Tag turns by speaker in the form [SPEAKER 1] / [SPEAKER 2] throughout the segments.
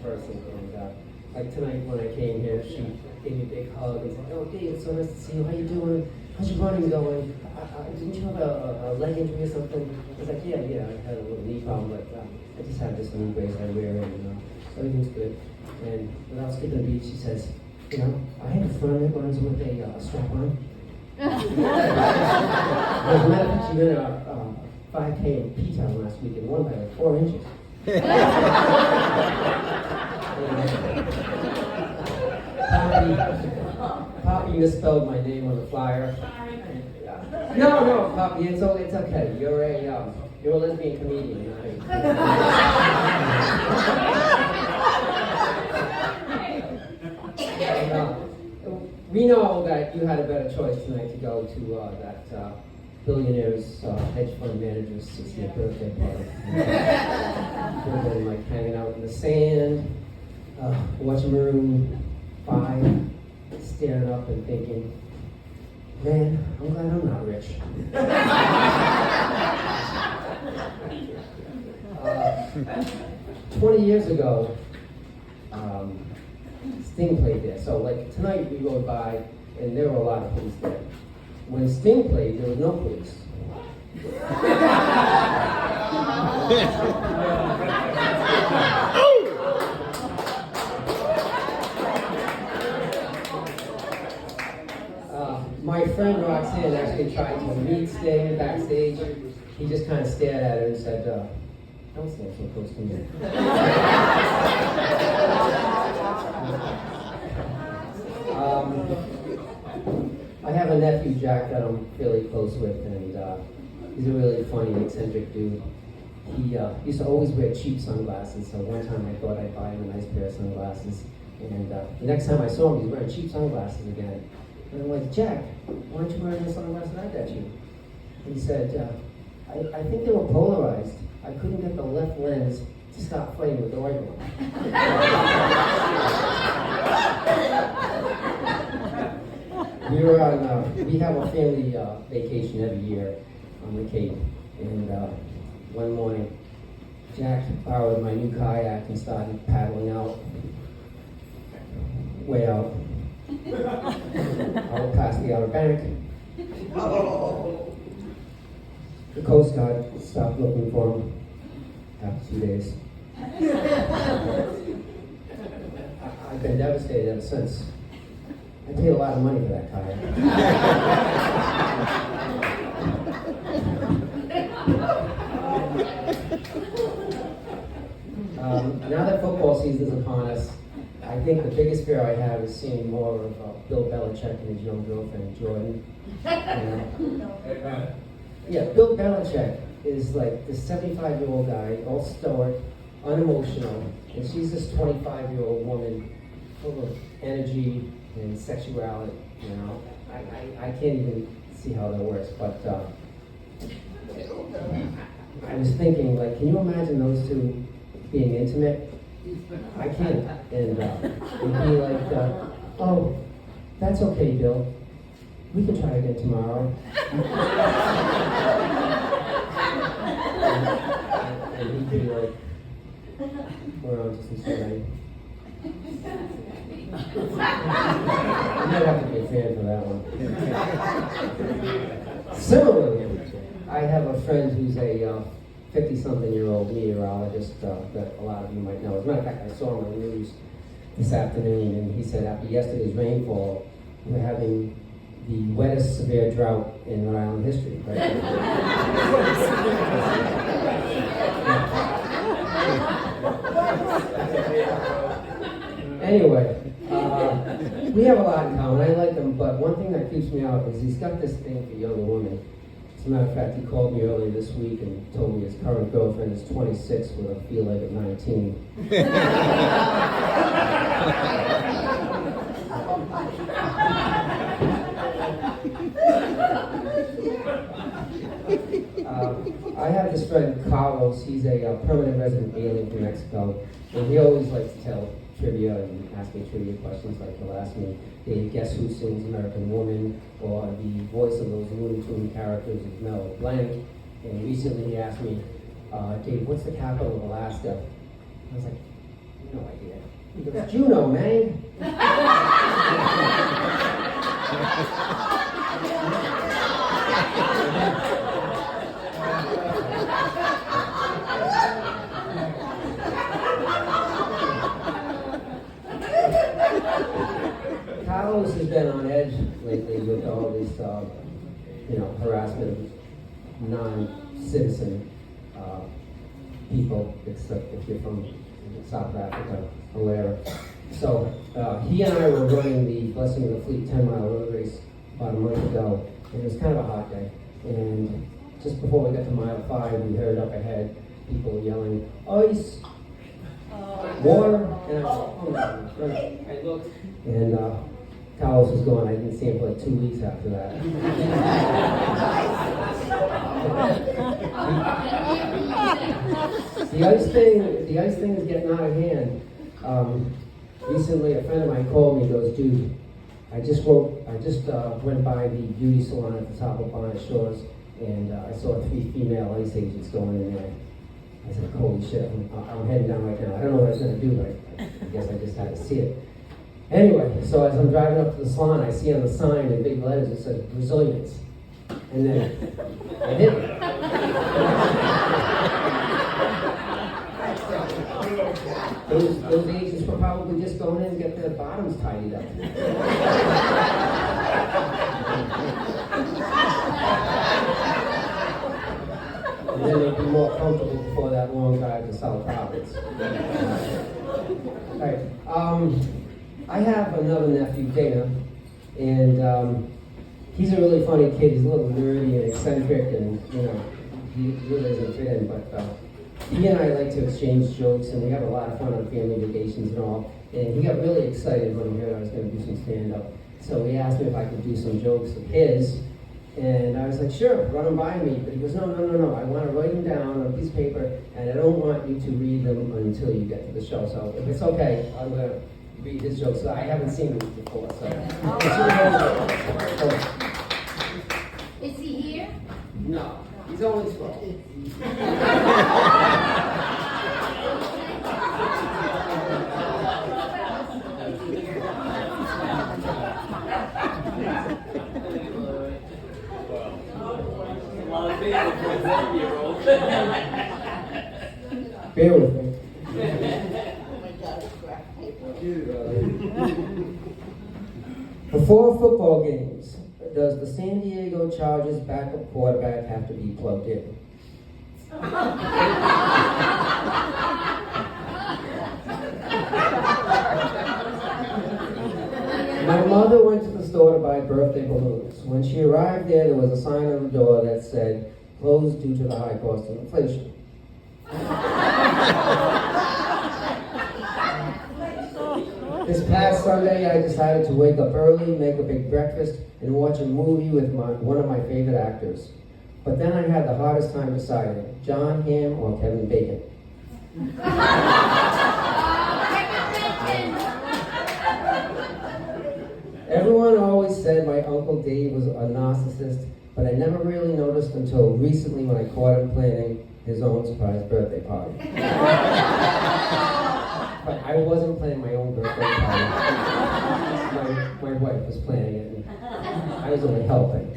[SPEAKER 1] person. And like tonight when I came here, she gave me a big hug and said, "Oh, Dave, it's so nice to see you. How you doing? How's your running going? Didn't you have a leg injury or something?" I was like, "Yeah, I had a little knee problem, but I just have this knee brace I wear, and everything's good." And without skipping a beat, she says, "I have a friend that runs with a strap on." As a matter of fact, she ran a 5K in P-Town last week and won by like 4 inches. Poppy misspelled my name on the flyer. No, Poppy, it's okay. You're a lesbian comedian. We know that you had a better choice tonight to go to that billionaire's hedge fund manager's 60th birthday party. Could have been like hanging out in the sand, watching Maroon 5, staring up and thinking, "Man, I'm glad I'm not rich." 20 years ago, Sting played there. So like tonight we rode by and there were a lot of police there. When Sting played, there was no police. My friend Roxanne actually tried to meet Sting backstage. He just kind of stared at her and said, "Don't stand so close to me." I have a nephew, Jack, that I'm fairly close with, and he's a really funny, eccentric dude. He used to always wear cheap sunglasses, so one time I thought I'd buy him a nice pair of sunglasses, and the next time I saw him, he was wearing cheap sunglasses again. And I'm like, "Jack, why aren't you wearing the sunglasses I got you?" And he said, I think they were polarized. I couldn't get the left lens to stop playing with the right one." We have a family vacation every year on the Cape, and one morning, Jack borrowed my new kayak and started paddling out, way out, out past the Outer Bank. The Coast Guard stopped looking for him after 2 days. I've been devastated ever since. I paid a lot of money for that kayak. Now that football season is upon us, I think the biggest fear I have is seeing more of Bill Belichick and his young girlfriend, Jordan. Yeah, Bill Belichick is like this 75-year-old guy, all stoic, unemotional, and she's this 25-year-old woman full of energy and sexuality. I can't even see how that works, but I was thinking, like, can you imagine those two being intimate? I can't. And it'd be like, "Oh, that's okay, Bill. We can try again tomorrow." and he'd be like, "We're on to some Cincinnati." You might have to be a fan for that one. Similarly, I have a friend who's a 50-something-year-old meteorologist that a lot of you might know. As a matter of fact, I saw him on the news this afternoon, and he said after yesterday's rainfall, we're having the wettest severe drought in Rhode Island history. Right? Anyway, we have a lot in common. I like him, but one thing that keeps me out is he's got this thing for younger women. As a matter of fact, he called me earlier this week and told me his current girlfriend is 26 with a feel like of 19. I have this friend, Carlos. He's a permanent resident alien from Mexico, and he always likes to tell trivia and ask me trivia questions. Like he'll ask me, "Hey, guess who sings American Woman?" or the voice of those Looney Tunes characters is Mel Blanc. And recently he asked me, "Dave, what's the capital of Alaska?" I was like, No idea. He goes, Juno, man. Carlos has been on edge lately with all this, harassment of non-citizen people, except if you're from South Africa or wherever. So he and I were running the Blessing of the Fleet 10-mile road race about a month ago, and it was kind of a hot day. And just before we got to mile 5, we heard up ahead people yelling, "Ice! Water!" And I looked, and Carlos was gone. I didn't see him for like 2 weeks after that. The ice thing is getting out of hand. Recently, a friend of mine called me and goes, "Dude, I just went by the beauty salon at the top of Bonnet Shores, and I saw 3 female ice agents going in there." I said, "Holy shit, I'm heading down right now." I don't know what I was going to do, but I guess I just had to see it. Anyway, so as I'm driving up to the salon, I see on the sign in big letters, it says Brazilians. And then I hit it. Those agents were probably just going in and get their bottoms tidied up. And then they'd be more comfortable before that long drive to South Province. All right. I have another nephew, Dana, and he's a really funny kid. He's a little nerdy and eccentric, and he really doesn't fit in. But he and I like to exchange jokes, and we have a lot of fun on family vacations and all. And he got really excited when he heard I was going to do some stand-up. So he asked me if I could do some jokes of his, and I was like, "Sure, run them by me." But he goes, No. I want to write them down on a piece of paper, and I don't want you to read them until you get to the show. So if it's okay, I'm going to read his jokes. So I haven't seen them before. So.
[SPEAKER 2] Is he here?
[SPEAKER 1] No, he's only 12. Bear with me. Before football games, does the San Diego Chargers backup quarterback have to be plugged in? My mother went to the store to buy birthday balloons. When she arrived there was a sign on the door that said, "Closed due to the high cost of inflation." This past Sunday, I decided to wake up early, make a big breakfast, and watch a movie with one of my favorite actors. But then I had the hardest time deciding, John Hamm or Kevin Bacon. Everyone always said my Uncle Dave was a narcissist, but I never really noticed until recently when I caught him planning his own surprise birthday party. But I wasn't planning my own birthday party. My wife was planning it, and I was only helping.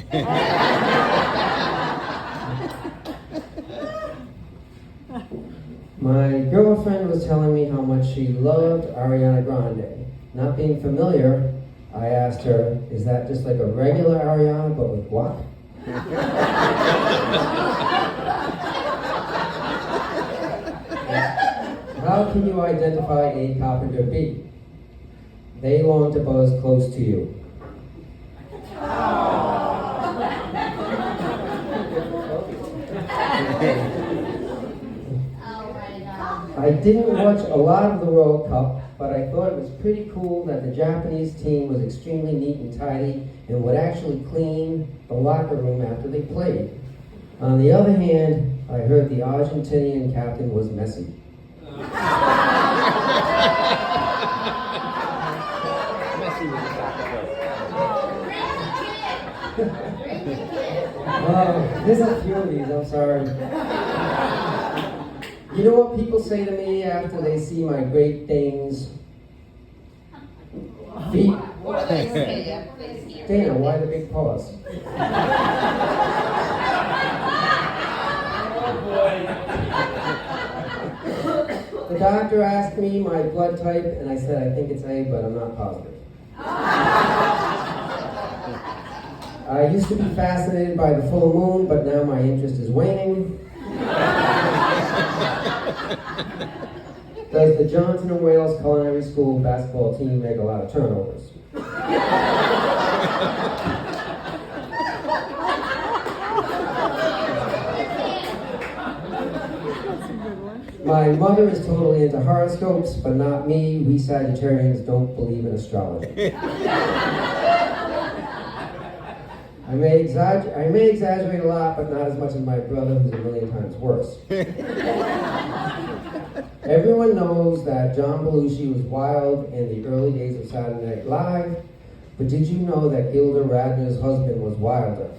[SPEAKER 1] My girlfriend was telling me how much she loved Ariana Grande. Not being familiar, I asked her, "Is that just like a regular Ariana, but with what?" How can you identify a carpenter bee? They long to buzz close to you. I didn't watch a lot of the World Cup, but I thought it was pretty cool that the Japanese team was extremely neat and tidy and would actually clean the locker room after they played. On the other hand, I heard the Argentinian captain was messy. There's a few of these, I'm sorry. You know what people say to me after they see my Great Dane's feet?
[SPEAKER 2] What do they say? What do they say?
[SPEAKER 1] Dana, why the big paws? The doctor asked me my blood type, and I said I think it's A, but I'm not positive. I used to be fascinated by the full moon, but now my interest is waning. Does the Johnson and Wales Culinary School basketball team make a lot of turnovers? My mother is totally into horoscopes, but not me. We Sagittarians don't believe in astrology. I may exaggerate a lot, but not as much as my brother, who's a million times worse. Everyone knows that John Belushi was wild in the early days of Saturday Night Live, but did you know that Gilda Radner's husband was wilder?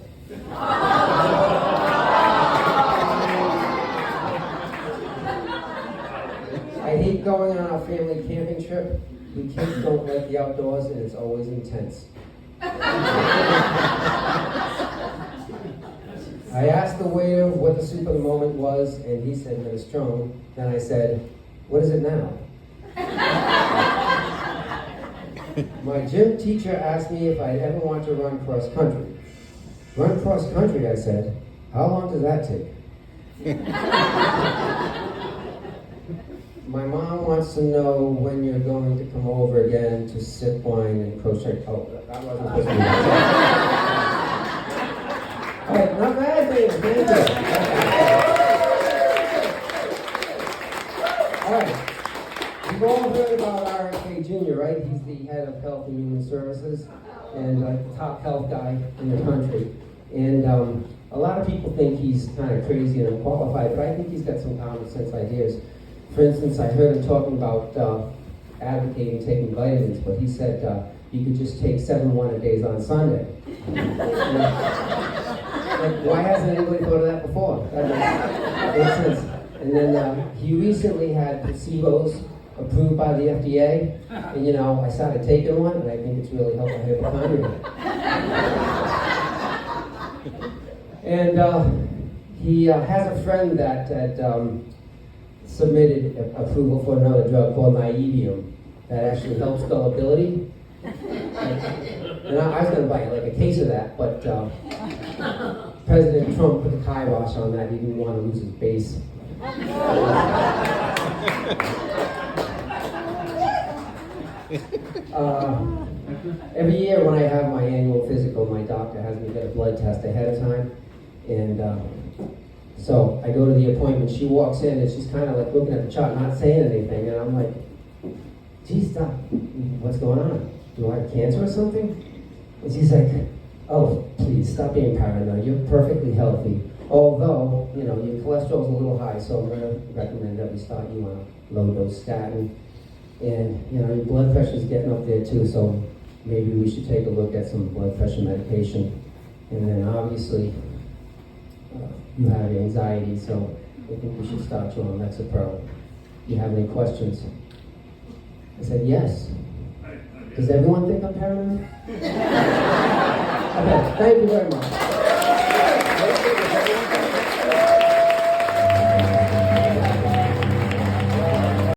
[SPEAKER 1] I hate going on our family camping trip. We kids don't like the outdoors, and it's always intense. I asked the waiter what the soup of the moment was, and he said minestrone. Then I said, "What is it now?" My gym teacher asked me if I'd ever want to run cross country. Run cross country, I said. How long does that take? My mom wants to know when you're going to come over again to sip wine and crochet. Oh, that wasn't supposed to be that. All right, not bad things, thank you. All right, you've all heard about RFK Jr., right? He's the head of Health and Human Services and the top health guy in the country. And a lot of people think he's kind of crazy and unqualified, but I think he's got some common sense ideas. For instance, I heard him talking about advocating taking vitamins, but he said you could just take 7 1-a-days on Sunday. Like, why hasn't anybody thought of that before? That makes sense. And then he recently had placebos approved by the FDA, and I started taking one, and I think it's really helped my hypochondria. And he has a friend that had submitted approval for another drug called Naevium that actually helps gullibility. And I was going to buy like a case of that, but President Trump put the kibosh on that. He didn't want to lose his base. Every year when I have my annual physical, my doctor has me get a blood test ahead of time. And so I go to the appointment. She walks in and she's kind of like looking at the chart, not saying anything. And I'm like, geez, doc, what's going on? Do I have cancer or something? And she's like, oh, please, stop being paranoid. You're perfectly healthy. Although, your cholesterol's a little high, so I'm going to recommend that we start you on a low-dose statin. And, your blood pressure's getting up there too, so maybe we should take a look at some blood pressure medication. And then obviously, you have anxiety, so I think we should start you on Lexapro. Do you have any questions? I said, yes. Does everyone think I'm paranoid? Okay, thank you very much.